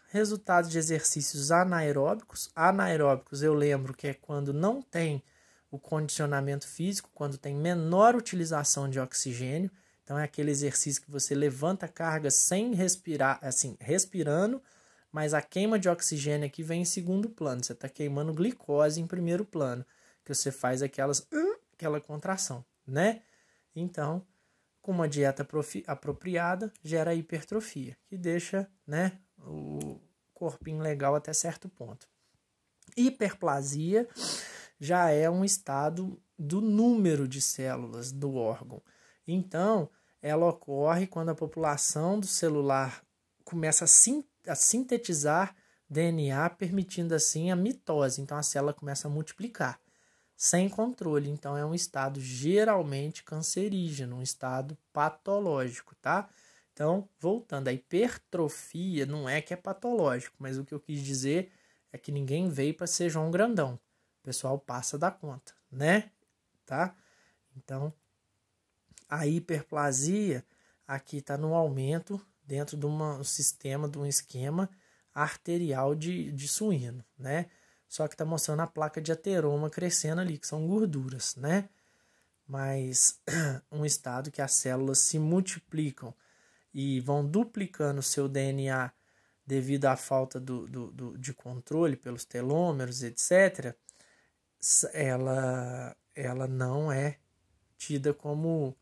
Resultados de exercícios anaeróbicos. Anaeróbicos eu lembro que é quando não tem o condicionamento físico, quando tem menor utilização de oxigênio. Então é aquele exercício que você levanta a carga sem respirar, assim, respirando, mas a queima de oxigênio aqui vem em segundo plano. Você está queimando glicose em primeiro plano, que você faz aquela contração, né? Então, com uma dieta apropriada, gera hipertrofia, que deixa, né, o corpinho legal até certo ponto. Hiperplasia já é um estado do número de células do órgão. Então, ela ocorre quando a população do celular começa a sintetizar DNA, permitindo assim a mitose. Então, a célula começa a multiplicar sem controle. Então, é um estado geralmente cancerígeno, um estado patológico, tá? Então, voltando, a hipertrofia não é que é patológico, mas o que eu quis dizer é que ninguém veio para ser João Grandão. O pessoal passa da conta, né? Tá? Então, a hiperplasia aqui está no aumento dentro de um sistema, de um esquema arterial de suíno, né? Só que está mostrando a placa de ateroma crescendo ali, que são gorduras, né? Mas um estado que as células se multiplicam e vão duplicando o seu DNA devido à falta de controle pelos telômeros, etc., ela não é tida como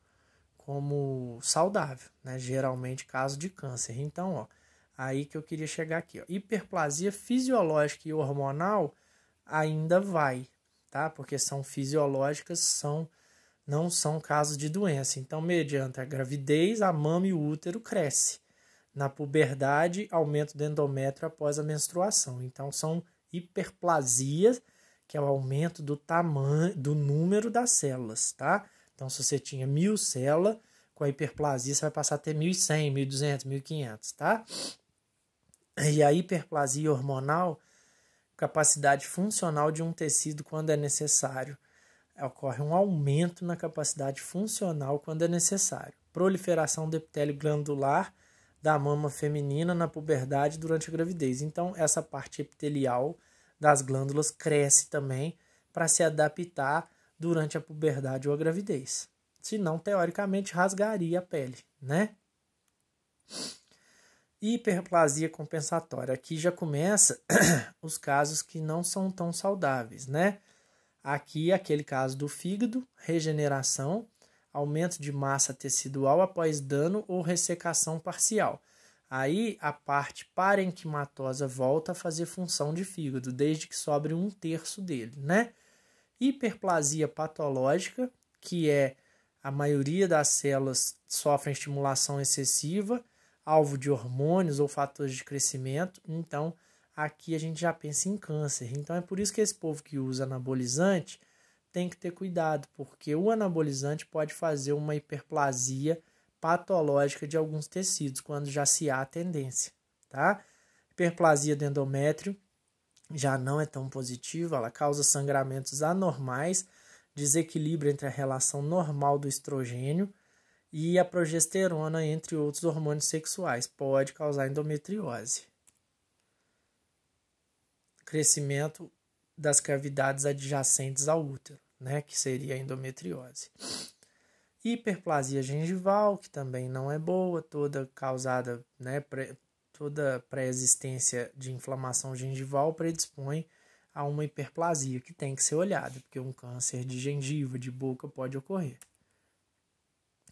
saudável, né? Geralmente caso de câncer. Então, ó, aí que eu queria chegar aqui, ó. Hiperplasia fisiológica e hormonal ainda vai, tá? Porque são fisiológicas, não são casos de doença. Então, mediante a gravidez, a mama e o útero cresce. Na puberdade, aumento do endométrio após a menstruação. Então, são hiperplasias, que é o aumento do tamanho, do número das células, tá? Então, se você tinha 1.000 células, com a hiperplasia você vai passar a ter 1.100, 1.200, 1.500, tá? E a hiperplasia hormonal, capacidade funcional de um tecido quando é necessário. Ocorre um aumento na capacidade funcional quando é necessário. Proliferação do epitélio glandular da mama feminina na puberdade durante a gravidez. Então, essa parte epitelial das glândulas cresce também para se adaptar durante a puberdade ou a gravidez. Senão, teoricamente, rasgaria a pele, né? Hiperplasia compensatória. Aqui já começa os casos que não são tão saudáveis, né? Aqui, aquele caso do fígado, regeneração, aumento de massa tecidual após dano ou ressecação parcial. Aí, a parte parenquimatosa volta a fazer função de fígado, desde que sobre 1/3 dele, né? Hiperplasia patológica, que é a maioria das células sofrem estimulação excessiva, alvo de hormônios ou fatores de crescimento. Então, aqui a gente já pensa em câncer. Então, é por isso que esse povo que usa anabolizante tem que ter cuidado, porque o anabolizante pode fazer uma hiperplasia patológica de alguns tecidos, quando já se há a tendência, tá? Hiperplasia do endométrio já não é tão positiva, ela causa sangramentos anormais, desequilíbrio entre a relação normal do estrogênio e a progesterona, entre outros hormônios sexuais, pode causar endometriose. Crescimento das cavidades adjacentes ao útero, né, que seria a endometriose. Hiperplasia gengival, que também não é boa, toda causada, né, toda pré-existência de inflamação gengival predispõe a uma hiperplasia que tem que ser olhada, porque um câncer de gengiva, de boca, pode ocorrer.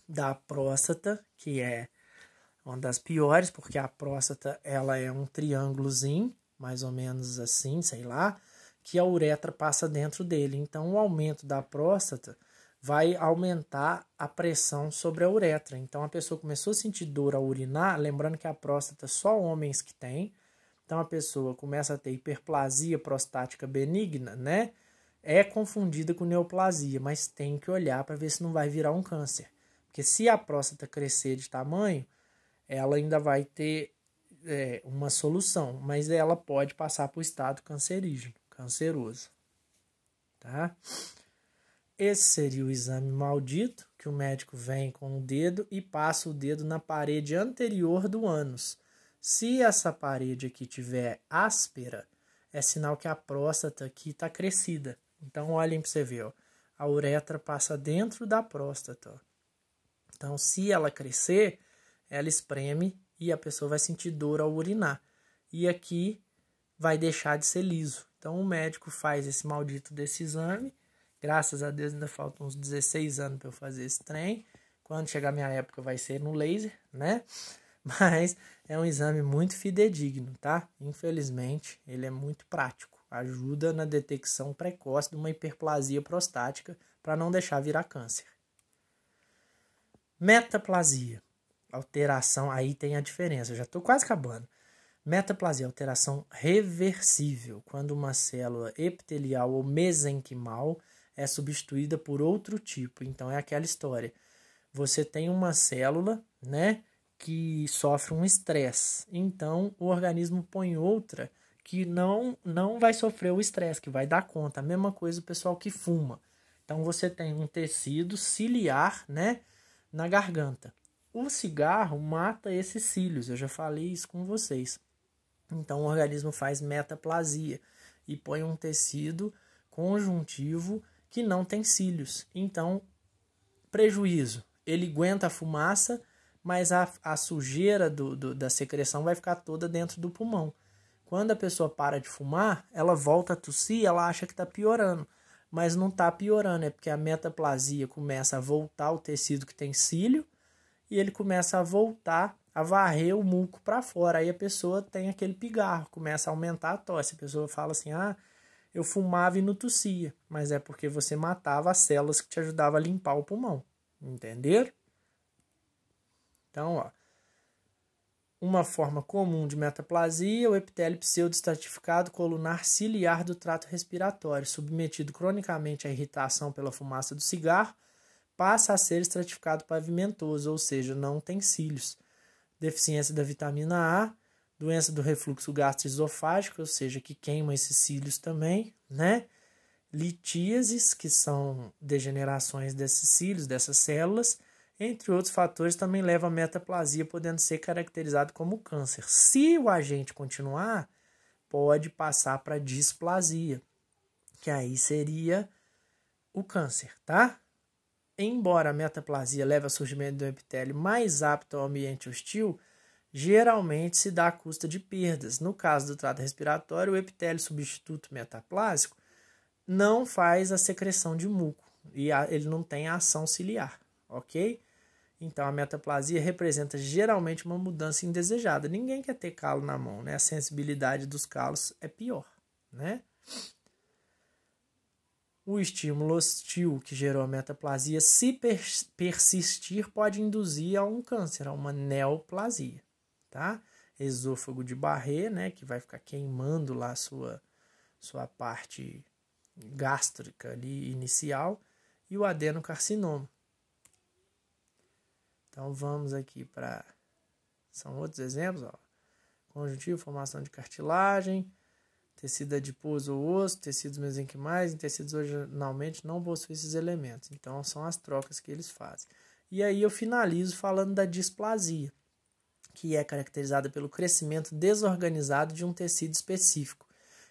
Da próstata, que é uma das piores, porque a próstata ela é um triângulozinho, mais ou menos assim, sei lá, que a uretra passa dentro dele. Então, o aumento da próstata vai aumentar a pressão sobre a uretra. Então, a pessoa começou a sentir dor ao urinar, lembrando que a próstata só homens que têm. Então, a pessoa começa a ter hiperplasia prostática benigna, né? É confundida com neoplasia, mas tem que olhar para ver se não vai virar um câncer. Porque se a próstata crescer de tamanho, ela ainda vai ter uma solução, mas ela pode passar para o estado cancerígeno, canceroso. Tá? Esse seria o exame maldito, que o médico vem com o dedo e passa o dedo na parede anterior do ânus. Se essa parede aqui tiver áspera, é sinal que a próstata aqui está crescida. Então, olhem para você ver, ó, a uretra passa dentro da próstata. Ó. Então, se ela crescer, ela espreme e a pessoa vai sentir dor ao urinar. E aqui vai deixar de ser liso. Então, o médico faz esse maldito desse exame. Graças a Deus ainda faltam uns 16 anos para eu fazer esse trem. Quando chegar a minha época vai ser no laser, né? Mas é um exame muito fidedigno, tá? Infelizmente, ele é muito prático. Ajuda na detecção precoce de uma hiperplasia prostática para não deixar virar câncer. Metaplasia. Alteração, aí tem a diferença. Eu já estou quase acabando. Metaplasia, alteração reversível, quando uma célula epitelial ou mesenquimal é substituída por outro tipo. Então, é aquela história. Você tem uma célula, né, que sofre um estresse. Então, o organismo põe outra que não vai sofrer o estresse, que vai dar conta. A mesma coisa o pessoal que fuma. Então, você tem um tecido ciliar, né, na garganta. O cigarro mata esses cílios. Eu já falei isso com vocês. Então, o organismo faz metaplasia e põe um tecido conjuntivo que não tem cílios. Então, prejuízo. Ele aguenta a fumaça, mas a sujeira da secreção vai ficar toda dentro do pulmão. Quando a pessoa para de fumar, ela volta a tossir, ela acha que está piorando. Mas não está piorando, é porque a metaplasia começa a voltar o tecido que tem cílio e ele começa a voltar a varrer o muco para fora. Aí a pessoa tem aquele pigarro, começa a aumentar a tosse. A pessoa fala assim, eu fumava e não tossia. Mas é porque você matava as células que te ajudavam a limpar o pulmão. Entenderam? Então, ó, uma forma comum de metaplasia, o epitélio pseudoestratificado colunar ciliar do trato respiratório, submetido cronicamente à irritação pela fumaça do cigarro, passa a ser estratificado pavimentoso, ou seja, não tem cílios. Deficiência da vitamina A, doença do refluxo gastroesofágico, ou seja, que queima esses cílios também, né? Litíases, que são degenerações desses cílios, dessas células, entre outros fatores, também leva a metaplasia, podendo ser caracterizado como câncer. Se o agente continuar, pode passar para displasia, que aí seria o câncer, tá? Embora a metaplasia leve ao surgimento do epitélio mais apto ao ambiente hostil, geralmente se dá à custa de perdas. No caso do trato respiratório, o epitélio substituto metaplásico não faz a secreção de muco e ele não tem a ação ciliar, ok? Então, a metaplasia representa geralmente uma mudança indesejada. Ninguém quer ter calo na mão, né? A sensibilidade dos calos é pior, né? O estímulo hostil que gerou a metaplasia, se persistir, pode induzir a um câncer, a uma neoplasia, tá? Esôfago de Barré, né? Que vai ficar queimando lá a sua parte gástrica ali inicial, e o adenocarcinoma. Então vamos aqui para... São outros exemplos, ó. Conjuntivo, formação de cartilagem, tecido adiposo ou osso, tecidos mesenquimais, em tecidos originalmente não possuem esses elementos. Então são as trocas que eles fazem. E aí eu finalizo falando da displasia, que é caracterizada pelo crescimento desorganizado de um tecido específico.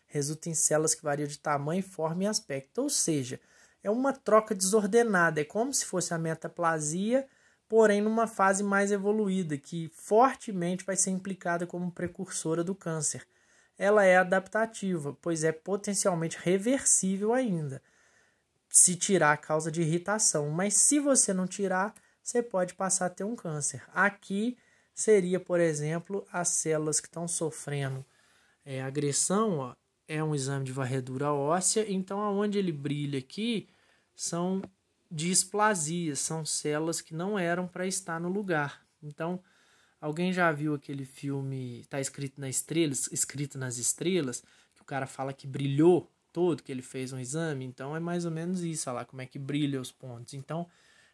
Resulta em células que variam de tamanho, forma e aspecto. Ou seja, é uma troca desordenada. É como se fosse a metaplasia, porém numa fase mais evoluída, que fortemente vai ser implicada como precursora do câncer. Ela é adaptativa, pois é potencialmente reversível ainda, se tirar a causa de irritação. Mas se você não tirar, você pode passar a ter um câncer. Aqui seria, por exemplo, as células que estão sofrendo agressão, ó, é um exame de varredura óssea, então aonde ele brilha aqui são displasias, são células que não eram para estar no lugar. Então, alguém já viu aquele filme Tá Escrito nas Estrelas, que o cara fala que brilhou todo, que ele fez um exame? Então é mais ou menos isso, olha lá como é que brilha os pontos. Então,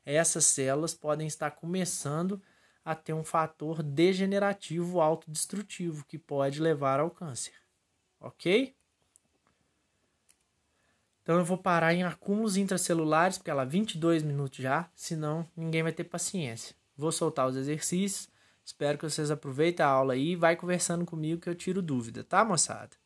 essas células podem estar começando a ter um fator degenerativo autodestrutivo que pode levar ao câncer. Ok? Então eu vou parar em acúmulos intracelulares, porque ela 22 minutos já, senão ninguém vai ter paciência. Vou soltar os exercícios Espero que vocês aproveitem a aula aí e vai conversando comigo que eu tiro dúvida, tá, moçada?